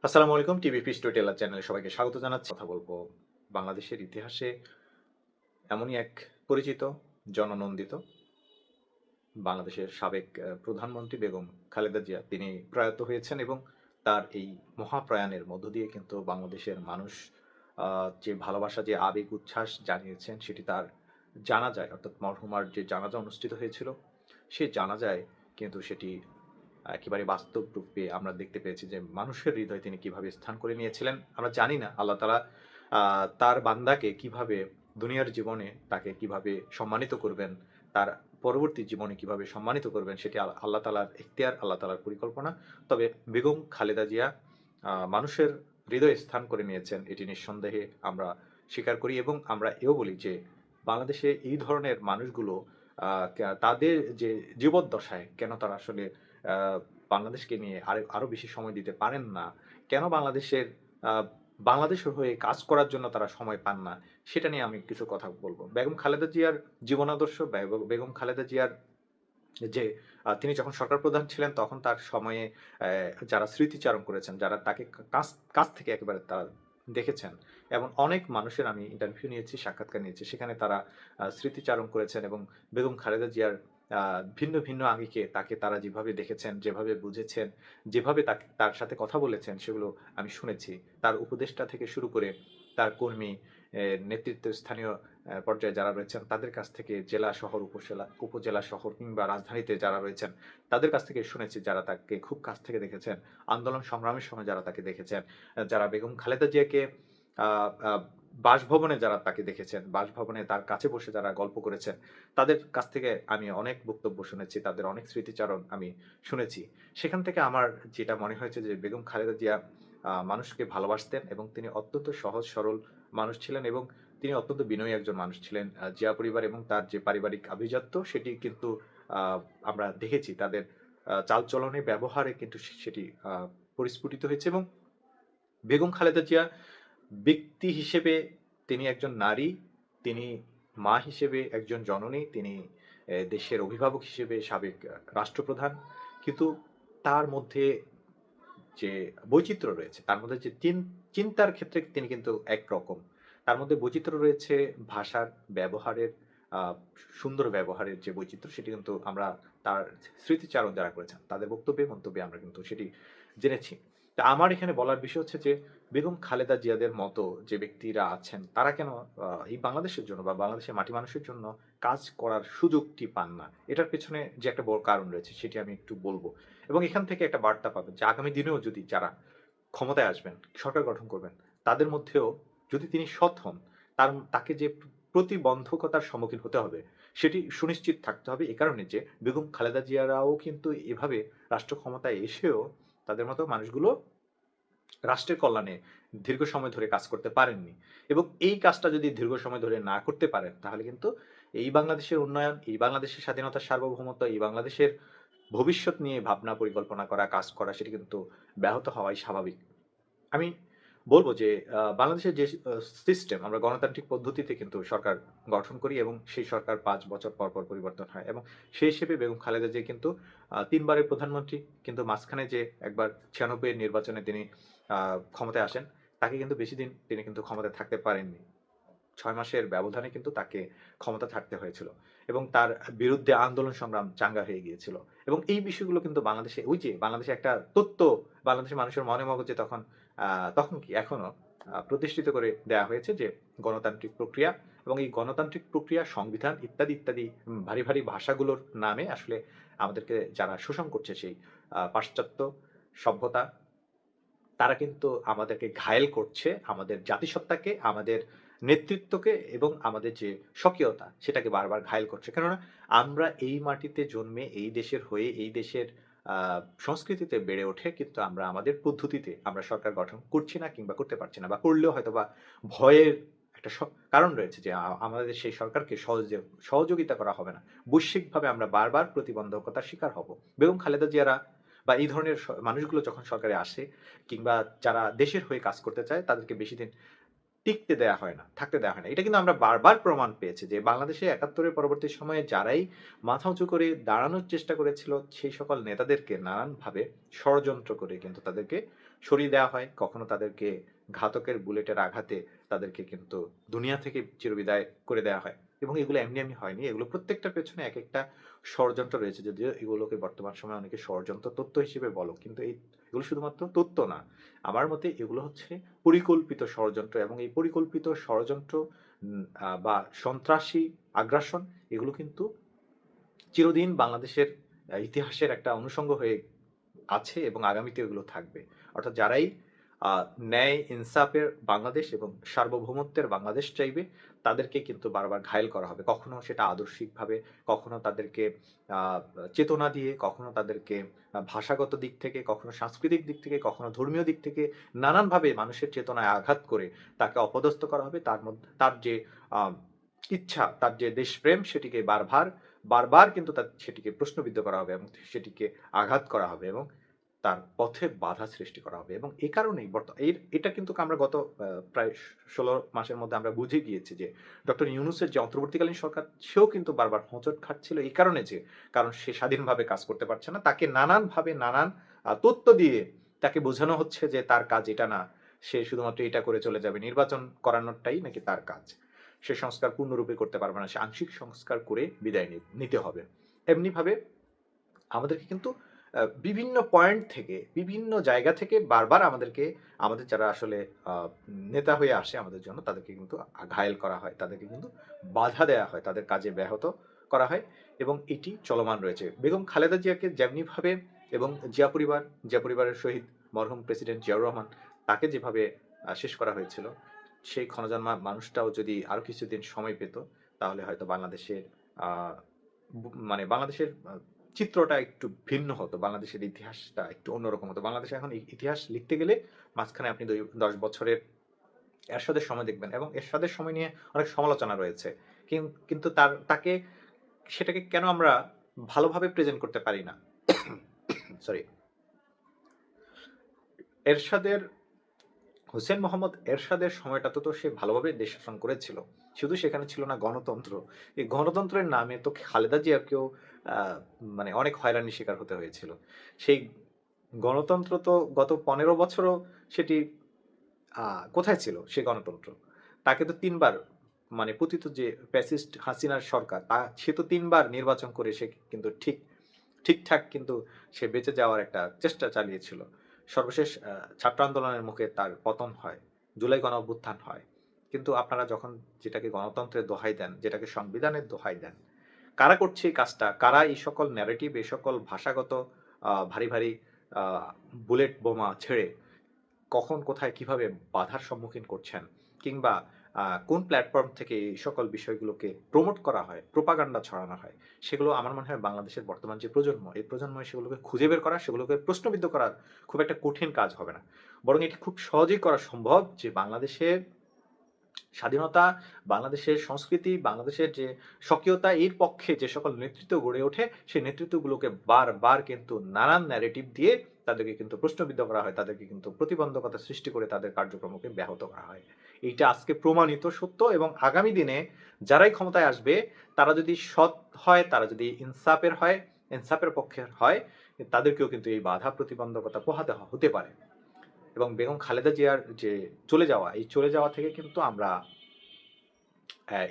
আসসালামু আলাইকুম। টিভিপি স্টোরিটেলার চ্যানেলে সবাইকে স্বাগত জানাচ্ছি। কথা বলবো বাংলাদেশের ইতিহাসে এমনই এক পরিচিত, জননন্দিত বাংলাদেশের সাবেক প্রধানমন্ত্রী বেগম খালেদা জিয়া। তিনি প্রয়াত হয়েছেন এবং তার এই মহাপ্রয়াণের মধ্য দিয়ে কিন্তু বাংলাদেশের মানুষ যে ভালোবাসা, যে আবেগ উচ্ছ্বাস জানিয়েছেন সেটি তার জানাজায় অর্থাৎ মরহুমার যে জানাজা অনুষ্ঠিত হয়েছিল, সেই জানাজায় কিন্তু সেটি একেবারে বাস্তব রূপে আমরা দেখতে পেয়েছি যে মানুষের হৃদয়ে তিনি কিভাবে স্থান করে নিয়েছিলেন। আমরা জানি না আল্লাহ তাআলা তার বান্দাকে কিভাবে দুনিয়ার জীবনে তাকে কিভাবে সম্মানিত করবেন, তার পরবর্তী জীবনে কিভাবে সম্মানিত করবেন সেটি আল্লাহ তাআলার ইখতিয়ার, আল্লাহ তাআলার পরিকল্পনা। তবে বেগম খালেদা জিয়া মানুষের হৃদয়ে স্থান করে নিয়েছেন এটি নিঃসন্দেহে আমরা স্বীকার করি এবং আমরা এও বলি যে বাংলাদেশে এই ধরনের মানুষগুলো তাদের যে জীবদ্দশায় কেন তারা আসলে আ বাংলাদেশকে নিয়ে আরো বেশি সময় দিতে পারেন না? কেন আ বাংলাদেশের হয়ে কাজ করার জন্য তারা সময় পান না? সেটা নিয়ে আমি কিছু কথা বলব। বেগম খালেদা জিয়ার জীবনাদর্শ, বেগম খালেদা জিয়ার যে তিনি যখন সরকার প্রধান ছিলেন তখন তার সময়ে যারা স্মৃতিচারণ করেছেন, যারা তাকে কাছ কাছ থেকে একেবারে তারা দেখেছেন, এমন অনেক মানুষের আমি ইন্টারভিউ নিয়েছি, সাক্ষাৎকার নিয়েছি। সেখানে তারা স্মৃতিচারণ করেছেন এবং বেগম খালেদা জিয়ার আ ভিন্ন, ভিন্ন আঙ্গিকে তাকে তারা যেভাবে দেখেছেন, যেভাবে বুঝেছেন, যেভাবে তার সাথে কথা বলেছেন সেগুলো আমি শুনেছি। তার উপদেষ্টা থেকে শুরু করে তার কর্মী, নেতৃত্বস্থানীয় পর্যায়ে যারা রয়েছেন তাদের কাছ থেকে জেলা শহর, উপজেলা শহর কিংবা রাজধানীতে যারা রয়েছেন তাদের কাছ থেকে শুনেছি যারা তাকে খুব কাছ থেকে দেখেছেন। আন্দোলন সংগ্রামের সময় যারা তাকে দেখেছেন, যারা বেগম খালেদা জিয়াকে আ আ বাসভবনে যারা তাকে দেখেছেন, বাসভবনে তার কাছে বসে যারা গল্প করেছেন, তাদের কাছ থেকে আমি অনেক বক্তব্য শুনেছি, তাদের অনেক স্মৃতিচারণ আমি শুনেছি। সেখান থেকে আমার যেটা মনে হয়েছে যে বেগম খালেদা জিয়া মানুষকে ভালোবাসতেন এবং তিনি অত্যন্ত সহজ সরল মানুষ ছিলেন এবং তিনি অত্যন্ত বিনয়ী একজন মানুষ ছিলেন। জিয়া পরিবার এবং তার যে পারিবারিক আভিজাত্য সেটি কিন্তু আ আমরা দেখেছি তাদের চালচলনে, ব্যবহারে কিন্তু সেটি পরিস্ফুটিত হয়েছে এবং বেগম খালেদা জিয়া ব্যক্তি হিসেবে তিনি একজন নারী, তিনি মা হিসেবে একজন জননী, তিনি দেশের অভিভাবক হিসেবে সাবেক রাষ্ট্রপ্রধান। কিন্তু তার মধ্যে যে বৈচিত্র্য রয়েছে, তার মধ্যে যে চিন্তার ক্ষেত্রে তিনি কিন্তু একরকম। তার মধ্যে বৈচিত্র্য রয়েছে ভাষার ব্যবহারের, আ সুন্দর ব্যবহারের যে বৈচিত্র্য সেটি কিন্তু আমরা তার স্মৃতিচারণ যারা করেছেন তাদের বক্তব্যে মন্তব্যে আমরা কিন্তু সেটি জেনেছি। তা আমার এখানে বলার বিষয় হচ্ছে যে বেগম খালেদা জিয়াদের মতো যে ব্যক্তিরা আছেন তারা কেন এই বাংলাদেশের জন্য বা বাংলাদেশের মাটি মানুষের জন্য কাজ করার সুযোগটি পান না? এটার পেছনে যে একটা বড় কারণ রয়েছে সেটি আমি একটু বলব। এবং এখান থেকে একটা বার্তা পাবেন যে আগামী দিনেও যদি যারা ক্ষমতায় আসবেন, সরকার গঠন করবেন, তাদের মধ্যেও যদি তিনি সৎ হন, তাকে যে প্রতিবন্ধকতার সম্মুখীন হতে হবে, সেটি সুনিশ্চিত থাকতে হবে এ কারণে যে বেগম খালেদা জিয়ারাও কিন্তু এভাবে রাষ্ট্র ক্ষমতায় এসেও তাদের মতো মানুষগুলো রাষ্ট্রের কল্যাণে দীর্ঘ সময় ধরে কাজ করতে পারেননি। এবং এই কাজটা যদি দীর্ঘ সময় ধরে না করতে পারেন, তাহলে কিন্তু এই বাংলাদেশের উন্নয়ন, এই বাংলাদেশের স্বাধীনতার সার্বভৌমত্ব, এই বাংলাদেশের ভবিষ্যৎ নিয়ে ভাবনা পরিকল্পনা করা, কাজ করা সেটি কিন্তু ব্যাহত হওয়াই স্বাভাবিক। আমি বলব যে বাংলাদেশের যে সিস্টেম আমরা গণতান্ত্রিক পদ্ধতিতে কিন্তু সরকার গঠন করি এবং সেই সরকার ৫ বছর পর, পর পরিবর্তন হয় এবং সেই হিসেবে বেগম খালেদা জিয়া কিন্তু ৩ বারের প্রধানমন্ত্রী। কিন্তু মাঝখানে যে একবার ৯৬ এর নির্বাচনে তিনি আ ক্ষমতায় আসেন, তাকে কিন্তু বেশিদিন তিনি কিন্তু ক্ষমতায় থাকতে পারেননি। ৬ মাসের ব্যবধানে কিন্তু তাকে ক্ষমতা ছাড়তে হয়েছিল এবং তার বিরুদ্ধে আন্দোলন সংগ্রাম চাঙ্গা হয়ে গিয়েছিল। এবং এই বিষয়গুলো কিন্তু বাংলাদেশে ওই যে বাংলাদেশে একটা তথ্য বাংলাদেশের মানুষের মনে মগজে তখন আ তখন কি এখনো প্রতিষ্ঠিত করে দেয়া হয়েছে যে গণতান্ত্রিক প্রক্রিয়া এবং এই গণতান্ত্রিক প্রক্রিয়া, সংবিধান ইত্যাদি, ইত্যাদি ভারী, ভারী ভাষাগুলোর নামে আসলে আমাদেরকে যারা শোষণ করছে সেই পাশ্চাত্য সভ্যতা তারা কিন্তু আমাদেরকে ঘায়েল করছে, আমাদের জাতিসত্তাকে, আমাদের নেতৃত্বকে এবং আমাদের যে স্বকীয়তা সেটাকে বারবার ঘায়েল করছে। কেননা আমরা এই মাটিতে জন্মে, এই দেশের হয়ে, এই দেশের আ সংস্কৃতিতে বেড়ে ওঠে কিন্তু আমরা আমাদের পদ্ধতিতে আমরা সরকার গঠন করছি না কিংবা করতে পারছি না বা করলেও হয়তোবা ভয়ের একটা কারণ রয়েছে যে আমাদের সেই সরকারকে সহযোগিতা করা হবে না। বৈশ্বিকভাবে আমরা বারবার প্রতিবন্ধকতার শিকার হব। বেগম খালেদা জিয়ারা বা এই ধরনের মানুষগুলো যখন সরকারে আসে কিংবা যারা দেশের হয়ে কাজ করতে চায় তাদেরকে বেশিদিন টিকতে দেয়া হয় না, থাকতে দেয়া হয় না। এটা কিন্তু আমরা বারবার প্রমাণ পেয়েছি যে বাংলাদেশে ৭১ এর পরবর্তী সময়ে যারাই মাথা উঁচু করে দাঁড়ানোর চেষ্টা করেছিল সেই সকল নেতাদেরকে নানানভাবে ষড়যন্ত্র করে কিন্তু তাদেরকে সরিয়ে দেওয়া হয়, কখনো তাদেরকে ঘাতকের বুলেটের আঘাতে তাদেরকে কিন্তু দুনিয়া থেকে চিরবিদায় করে দেওয়া হয়। এবং এগুলো এমনি এমনি হয়নি। এগুলো প্রত্যেকটার পেছনে একেকটা ষড়যন্ত্র রয়েছে। যদিও এগুলোকে বর্তমান সময়ে অনেকে ষড়যন্ত্র তত্ত্ব হিসেবে বলো। কিন্তু এগুলো শুধুমাত্র তত্ত্ব না। আমার মতে এগুলো হচ্ছে পরিকল্পিত ষড়যন্ত্র, এবং এই পরিকল্পিত ষড়যন্ত্র বা সন্ত্রাসী আগ্রাসন এগুলো কিন্তু চিরদিন বাংলাদেশের ইতিহাসের একটা অনুষঙ্গ হয়ে আছে এবং আগামীতে এগুলো থাকবে। অর্থাৎ যারাই আ ন্যায় ইনসাফের বাংলাদেশ এবং সার্বভৌমত্বের বাংলাদেশ চাইবে, তাদেরকে কিন্তু বারবার ঘায়েল করা হবে। কখনো সেটা আদর্শিকভাবে, কখনো তাদেরকে আ চেতনা দিয়ে, কখনো তাদেরকে ভাষাগত দিক থেকে, কখনো সাংস্কৃতিক দিক থেকে, কখনো ধর্মীয় দিক থেকে নানানভাবে মানুষের চেতনায় আঘাত করে তাকে অপদস্থ করা হবে। তার যে আ ইচ্ছা, তার যে দেশপ্রেম সেটিকে বারবার কিন্তু সেটিকে প্রশ্নবিদ্ধ করা হবে এবং সেটিকে আঘাত করা হবে এবং তার পথে বাধা সৃষ্টি করা হবে। এবং এই কারণেই এটা কিন্তু আমরা গত প্রায় ১৬ মাসের মধ্যে আমরা বুঝে গিয়েছি যে ডক্টর ইউনূসের যে অন্তর্বর্তীকালীন সরকার, সেও কিন্তু বারবার হোঁচট খাচ্ছিল এই কারণে যে, কারণ সে স্বাধীনভাবে কাজ করতে পারছে না। তাকে নানানভাবে নানান তথ্য দিয়ে তাকে বোঝানো হচ্ছে যে তার কাজ এটা না। সে শুধুমাত্র এটা করে চলে যাবে। নির্বাচন করানোরটাই নাকি তার কাজ। সে সংস্কার পূর্ণরূপে করতে পারবে না। সে আংশিক সংস্কার করে বিদায় নিতে হবে। এমনিভাবে আমাদেরকে কিন্তু বিভিন্ন পয়েন্ট থেকে, বিভিন্ন জায়গা থেকে বারবার আমাদের যারা আসলে আ নেতা হয়ে আসে আমাদের জন্য, তাদেরকে কিন্তু ঘায়েল করা হয়। তাদেরকে কিন্তু বাধা দেয়া হয়। তাদের কাজে ব্যাহত করা হয় এবং এটি চলমান রয়েছে। বেগম খালেদা জিয়াকে যেমনিভাবে এবং জিয়া পরিবারের শহীদ মরহুম প্রেসিডেন্ট জিয়াউর রহমান, তাকে যেভাবে শেষ করা হয়েছিল, সেই ক্ষণজন্মা মানুষটাও যদি আরো কিছুদিন সময় পেত, তাহলে হয়তো বাংলাদেশের আ মানে বাংলাদেশের চিত্রটা একটু ভিন্ন হতো। বাংলাদেশের ইতিহাসটা একটু অন্যরকম হতো। বাংলাদেশে এখন ইতিহাস লিখতে গেলে মাঝখানে আপনি ১০ বছরের এরশাদের সময় দেখবেন, এবং এরশাদের সময় নিয়ে অনেক সমালোচনা রয়েছে। কিন্তু তাকে সেটাকে কেন আমরা ভালোভাবে প্রেজেন্ট করতে পারি না? সরি। এরশাদের হোসেন মোহাম্মদ এরশাদের সময়টাতে তো সে ভালোভাবে দেশ শাসন করেছিল। শুধু সেখানে ছিল না গণতন্ত্র। এই গণতন্ত্রের নামে তো খালেদা জিয়াকেও আ মানে অনেক হয়রানির শিকার হতে হয়েছিল। সেই গণতন্ত্র তো গত ১৫ বছরও সেটি আ কোথায় ছিল সে গণতন্ত্র? তাকে তো ৩ বার, মানে পতিত যে ফ্যাসিস্ট হাসিনার সরকার, সে তো ৩ বার নির্বাচন করে সে কিন্তু ঠিকঠাক কিন্তু সে বেঁচে যাওয়ার একটা চেষ্টা চালিয়েছিল। সর্বশেষ ছাত্র আন্দোলনের মুখে তার পতন হয়। জুলাই গণঅভ্যুত্থান হয়। কিন্তু আপনারা যখন যেটাকে গণতন্ত্রের দোহাই দেন, যেটাকে সংবিধানের দোহাই দেন, কারা করছে এই কাজটা? কারা এই সকল ন্যারেটিভ, এই সকল ভাষাগত ভারী আ বুলেট বোমা ছেড়ে কখন, কোথায়, কিভাবে বাধার সম্মুখীন করছেন, কিংবা কোন প্ল্যাটফর্ম থেকে এই সকল বিষয়গুলোকে প্রমোট করা হয়, প্রোপাগান্ডা ছড়ানো হয়, সেগুলো আমার মনে হয় বাংলাদেশের বর্তমান যে প্রজন্ম, এই প্রজন্মই সেগুলোকে খুঁজে বের করা, সেগুলোকে প্রশ্নবিদ্ধ করার খুব একটা কঠিন কাজ হবে না। বরং এটি খুব সহজেই করা সম্ভব যে বাংলাদেশের স্বাধীনতা, বাংলাদেশের সংস্কৃতি, বাংলাদেশের যে স্বকীয়তা, এর পক্ষে যে সকল নেতৃত্ব গড়ে ওঠে, সেই নেতৃত্বগুলোকে বারবার কিন্তু নানান ন্যারেটিভ দিয়ে তাদেরকে কিন্তু প্রশ্নবিদ্ধ করা হয়। তাদেরকে কিন্তু প্রতিবন্ধকতা সৃষ্টি করে তাদের কার্যক্রমকে ব্যাহত করা হয়। এইটা আজকে প্রমাণিত সত্য, এবং আগামী দিনে যারাই ক্ষমতায় আসবে, তারা যদি সৎ হয়, তারা যদি ইনসাফের হয়, ইনসাফের পক্ষের হয়, তাদেরকেও কিন্তু এই বাধা প্রতিবন্ধকতা পোহাতে হতে পারে। এবং বেগম খালেদা জিয়ার যে চলে যাওয়া, এই চলে যাওয়া থেকে কিন্তু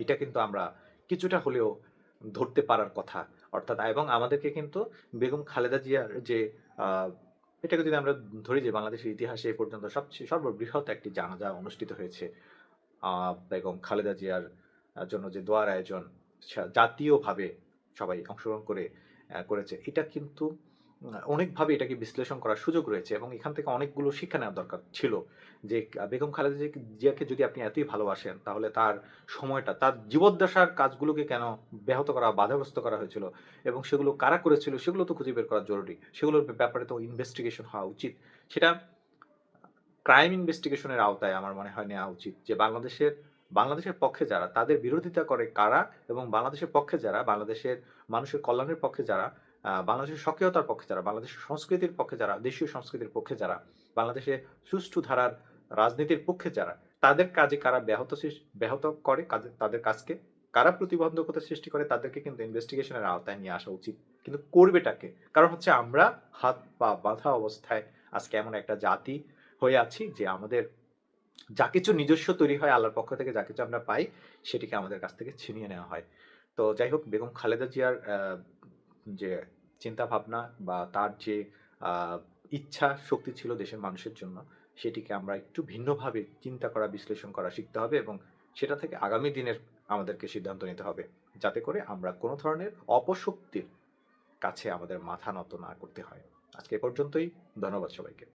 এটা কিন্তু আমরা কিছুটা হলেও ধরতে পারার কথা। অর্থাৎ এবং আমাদেরকে কিন্তু বেগম খালেদা জিয়ার যে আ এটাকে যদি আমরা ধরি যে বাংলাদেশের ইতিহাসে এ পর্যন্ত সর্ববৃহৎ একটি জানাজা অনুষ্ঠিত হয়েছে। আ বেগম খালেদা জিয়ার জন্য যে দোয়ার আয়োজন জাতীয়ভাবে সবাই অংশগ্রহণ করেছে। এটা কিন্তু অনেকভাবে এটাকে বিশ্লেষণ করার সুযোগ রয়েছে, এবং এখান থেকে অনেকগুলো শিক্ষা নেওয়া দরকার ছিল। যে বেগম খালেদা জিয়াকে যদি আপনি এতই ভালোবাসেন, তাহলে তার সময়টা, তার জীবদ্দশার কাজগুলোকে কেন ব্যাহত করা, বাধাগ্রস্ত করা হয়েছিল, এবং সেগুলো কারা করেছিল সেগুলো তো খুঁজে বের করা জরুরি। সেগুলোর ব্যাপারে তো ইনভেস্টিগেশন হওয়া উচিত। সেটা ক্রাইম ইনভেস্টিগেশন এর আওতায় আমার মনে হয় নেওয়া উচিত। যে বাংলাদেশের পক্ষে যারা, তাদের বিরোধিতা করে কারা, এবং বাংলাদেশের পক্ষে যারা, বাংলাদেশের মানুষের কল্যাণের পক্ষে যারা, বাংলাদেশের স্বকীয়তার পক্ষে যারা, বাংলাদেশের সংস্কৃতির পক্ষে যারা, দেশীয় সংস্কৃতির পক্ষে যারা, বাংলাদেশে সুষ্ঠু ধারার রাজনীতির পক্ষে যারা, তাদের কাজে কারা ব্যাহত করে তাদের কাজকে, কারা প্রতিবন্ধকতা সৃষ্টি করে, তাদেরকে কিন্তু ইনভেস্টিগেশন এর আওতায় নিয়ে আসা উচিত। কিন্তু করবেটাকে? কারণ হচ্ছে আমরা হাত পা বাঁধা অবস্থায় আজকে এমন একটা জাতি হয়ে আছি যে আমাদের যা কিছু নিজস্ব তৈরি হয় আল্লাহর পক্ষ থেকে যা কিছু আমরা পাই সেটিকে আমাদের কাছ থেকে ছিনিয়ে নেওয়া হয়। তো যাই হোক বেগম খালেদা জিয়ার যে চিন্তাভাবনা বা তার যে আ ইচ্ছা শক্তি ছিল দেশের মানুষের জন্য, সেটিকে আমরা একটু ভিন্নভাবে চিন্তা করা, বিশ্লেষণ করা শিখতে হবে এবং সেটা থেকে আগামী দিনের আমাদেরকে সিদ্ধান্ত নিতে হবে। যাতে করে আমরা কোন ধরনের অপশক্তির কাছে আমাদের মাথা নত না করতে হয়। আজকে এ পর্যন্তই। ধন্যবাদ সবাইকে।